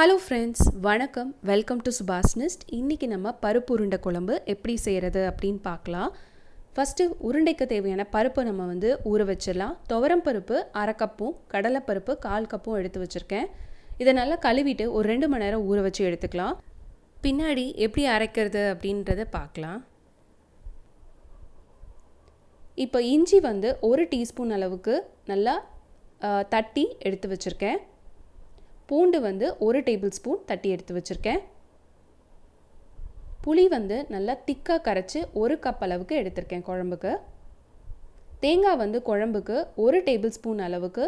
Hello friends, வணக்கம். Welcome to subasnest. இன்றைக்கி நம்ம பருப்பு உருண்டை குழம்பு எப்படி செய்கிறது அப்படின்னு பார்க்கலாம். ஃபஸ்ட்டு உருண்டைக்கு தேவையான பருப்பை நம்ம ஊற வச்சிடலாம். துவரம் பருப்பு 1/2 கப்பும் கடலைப்பருப்பு 1/4 கப்பும் எடுத்து வச்சுருக்கேன். இதை நல்லா கழுவிட்டு ஒரு 2 மணி நேரம் ஊற வச்சு எடுத்துக்கலாம். பின்னாடி எப்படி அரைக்கிறது அப்படின்றத பார்க்கலாம். இப்போ இஞ்சி 1 டீஸ்பூன் அளவுக்கு நல்லா தட்டி எடுத்து வச்சுருக்கேன். பூண்டு 1 டேபிள் ஸ்பூன் தட்டி எடுத்து வச்சுருக்கேன். புளி நல்லா திக்காக கரைச்சி 1 கப் அளவுக்கு எடுத்திருக்கேன் குழம்புக்கு. தேங்காய் குழம்புக்கு 1 டேபிள் ஸ்பூன் அளவுக்கு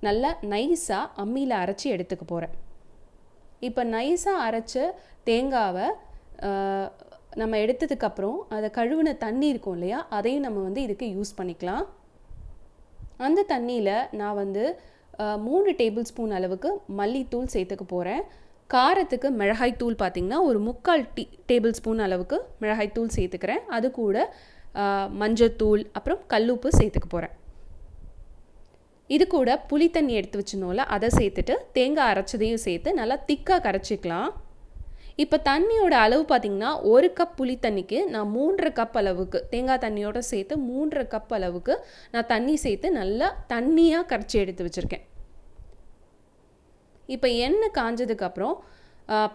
நல்லா நைஸாக அம்மியில் அரைச்சி எடுத்துக்க போகிறேன். இப்போ நைஸாக அரைச்ச தேங்காவை நம்ம எடுத்ததுக்கப்புறம் அதை கழுவின தண்ணி இருக்கும் இல்லையா, அதையும் நம்ம இதுக்கு யூஸ் பண்ணிக்கலாம். அந்த தண்ணியில் நான் 3 டேபிள் ஸ்பூன் அளவுக்கு மல்லித்தூள் சேர்த்துக்க போகிறேன். காரத்துக்கு மிளகாய்த்தூள் பார்த்திங்கன்னா ஒரு 3/4 டேபிள் ஸ்பூன் அளவுக்கு மிளகாய்த்தூள் சேர்த்துக்கிறேன். அது கூட மஞ்சத்தூள் அப்புறம் கல்லுப்பு சேர்த்துக்க போகிறேன். இது கூட புளி தண்ணி எடுத்து வச்சுனோல அதை சேர்த்துட்டு தேங்காய் அரைச்சதையும் சேர்த்து நல்லா திக்காக கரைச்சிக்கலாம். இப்போ தண்ணியோட அளவு பார்த்திங்கன்னா 1 கப் புளி தண்ணிக்கு நான் 3.5 கப் அளவுக்கு தேங்காய் தண்ணியோடு சேர்த்து 3.5 கப் அளவுக்கு நான் தண்ணி சேர்த்து நல்லா தண்ணியாக கரைச்சி எடுத்து வச்சுருக்கேன். இப்போ எண்ணெய் காஞ்சதுக்கப்புறம்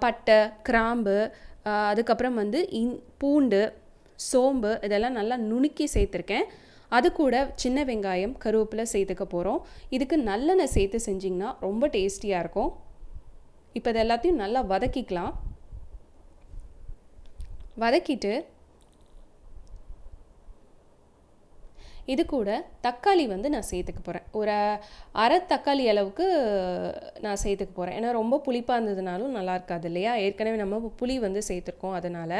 பட்டை, கிராம்பு, அதுக்கப்புறம் பூண்டு, சோம்பு இதெல்லாம் நல்லா நுணுக்கி சேர்த்துருக்கேன். அது கூட சின்ன வெங்காயம், கருவேப்பிலை சேர்த்துக்க போகிறோம். இதுக்கு நல்லெண்ணெய் சேர்த்து செஞ்சிங்கன்னா ரொம்ப டேஸ்டியாக இருக்கும். இப்போ இது எல்லாத்தையும் நல்லா வதக்கிக்கலாம். வதக்கிட்டு இது கூட தக்காளி நான் சேர்த்துக்க போகிறேன். ஒரு அரை தக்காளி அளவுக்கு நான் சேர்த்துக்க போகிறேன். ஏன்னா ரொம்ப புளிப்பாக இருந்ததுனாலும் நல்லா இருக்காது இல்லையா, ஏற்கனவே நம்ம புளி சேர்த்துருக்கோம். அதனால்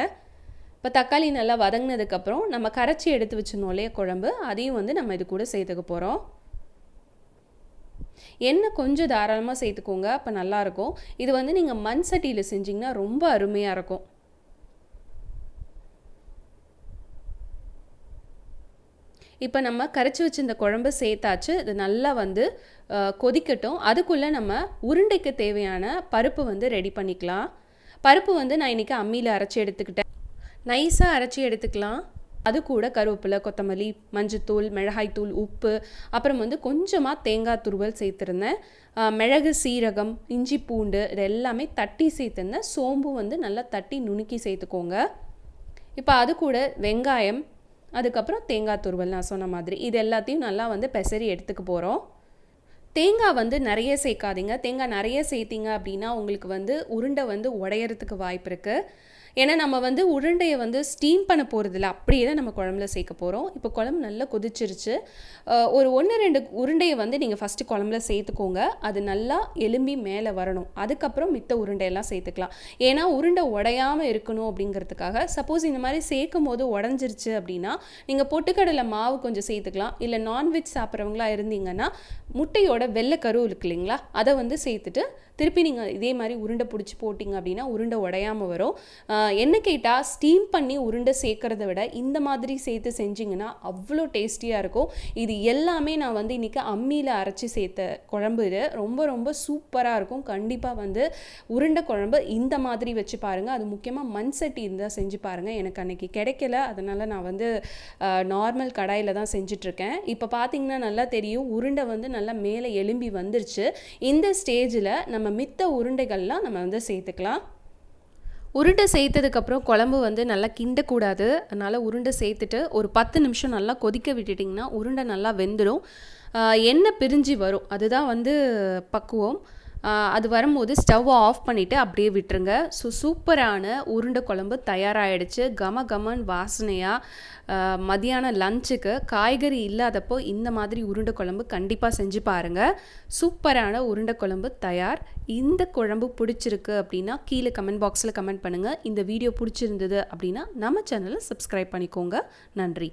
இப்போ தக்காளி நல்லா வதங்கினதுக்கப்புறம் நம்ம கரைச்சி எடுத்து வச்சிருந்தோம் இல்லையா குழம்பு, அதையும் நம்ம இது கூட சேர்த்துக்க போகிறோம். எண்ணெய் கொஞ்சம் தாராளமாக சேர்த்துக்கோங்க, அப்போ நல்லாயிருக்கும். இது நீங்கள் மண் சட்டியில் செஞ்சிங்கன்னா ரொம்ப அருமையாக இருக்கும். இப்போ நம்ம கரைச்சி வச்சிருந்த குழம்பு சேர்த்தாச்சு. இது நல்லா கொதிக்கட்டும். அதுக்குள்ளே நம்ம உருண்டைக்கு தேவையான பருப்பு ரெடி பண்ணிக்கலாம். பருப்பு நான் இன்றைக்கி அம்மியில் அரைச்சி எடுத்துக்கிட்டேன். நைஸாக அரைச்சி எடுத்துக்கலாம். அது கூட கருவேப்பிலை, கொத்தமல்லி, மஞ்சத்தூள், மிளகாய்த்தூள், உப்பு, அப்புறம் கொஞ்சமாக தேங்காய் துருவல் சேர்த்துருந்தேன். மிளகு, சீரகம், இஞ்சி, பூண்டு இது எல்லாமே தட்டி சேர்த்துருந்தேன். சோம்பு நல்லா தட்டி நுணுக்கி சேர்த்துக்கோங்க. இப்போ அது கூட வெங்காயம், அதுக்கப்புறம் தேங்காய் துருவல் நான் சொன்ன மாதிரி இது எல்லாத்தையும் நல்லா பெசரி எடுத்துக்க போகிறோம். தேங்காய் நிறைய சேர்க்காதீங்க. தேங்காய் நிறைய சேர்த்திங்க அப்படின்னா உங்களுக்கு உருண்டை உடையறதுக்கு வாய்ப்பு இருக்குது. ஏன்னா நம்ம உருண்டையை ஸ்டீம் பண்ண போகிறதில்ல, அப்படியே தான் நம்ம குழம்புல சேர்க்க போகிறோம். இப்போ குழம்பு நல்லா கொதிச்சிருச்சு. ஒரு 1-2 உருண்டையை நீங்கள் ஃபஸ்ட்டு குழம்புல சேர்த்துக்கோங்க. அது நல்லா எலும்பி மேலே வரணும். அதுக்கப்புறம் மித்த உருண்டையெல்லாம் சேர்த்துக்கலாம். ஏன்னா உருண்டை உடையாமல் இருக்கணும் அப்படிங்கிறதுக்காக. சப்போஸ் இந்த மாதிரி சேர்க்கும் போது உடஞ்சிருச்சு அப்படின்னா நீங்கள் பொட்டுக்கடலை மாவு கொஞ்சம் சேர்த்துக்கலாம். இல்லை நான்வெஜ் சாப்பிட்றவங்களா இருந்தீங்கன்னா முட்டையோட வெள்ளைக்கரு இருக்கு இல்லைங்களா, அதை சேர்த்துட்டு திருப்பி நீங்கள் இதே மாதிரி உருண்டை பிடிச்சி போட்டிங்க அப்படின்னா உருண்டை உடையாமல் வரும். என்ன கேட்டால் ஸ்டீம் பண்ணி உருண்டை சேர்க்குறத விட இந்த மாதிரி சேர்த்து செஞ்சிங்கன்னா அவ்வளோ டேஸ்டியாக இருக்கும். இது எல்லாமே நான் இன்றைக்கி அம்மியில் அரைச்சி சேர்த்த குழம்பு. இது ரொம்ப ரொம்ப சூப்பராக இருக்கும். கண்டிப்பாக உருண்டை குழம்பு இந்த மாதிரி வச்சு பாருங்கள். அது முக்கியமாக மண் சட்டி இருந்தால் செஞ்சு பாருங்கள். எனக்கு அன்றைக்கி கிடைக்கல, அதனால் நான் நார்மல் கடாயில் தான் செஞ்சிட்ருக்கேன். இப்போ பார்த்திங்கன்னா நல்லா தெரியும், உருண்டை நல்லா மேலே எலும்பி வந்துருச்சு. இந்த ஸ்டேஜில் நம்ம மித்த உருண்டைகள்லாம் நம்ம சேர்த்துக்கலாம். உருண்டை சேர்த்ததுக்கப்புறம் குழம்பு நல்லா கிண்டக்கூடாது. அதனால் உருண்டை சேர்த்துட்டு ஒரு 10 நிமிஷம் நல்லா கொதிக்க விட்டுட்டிங்கன்னா உருண்டை நல்லா வெந்துடும். எண்ணெய் பிரிஞ்சு வரும், அதுதான் பக்குவம். அது வரும்போது ஸ்டவ்வை ஆஃப் பண்ணிவிட்டு அப்படியே விட்டுருங்க. சூப்பரான உருண்டை குழம்பு தயாராகிடுச்சு. கம கமன் வாசனையாக மதியான லஞ்சுக்கு காய்கறி இல்லாதப்போ இந்த மாதிரி உருண்டை குழம்பு கண்டிப்பாக செஞ்சு பாருங்கள். சூப்பரான உருண்டை குழம்பு தயார். இந்த குழம்பு பிடிச்சிருக்கு அப்படின்னா கீழே கமெண்ட் பாக்ஸில் கமெண்ட் பண்ணுங்கள். இந்த வீடியோ பிடிச்சிருந்தது அப்படின்னா நம்ம சேனலை சப்ஸ்கிரைப் பண்ணிக்கோங்க. நன்றி.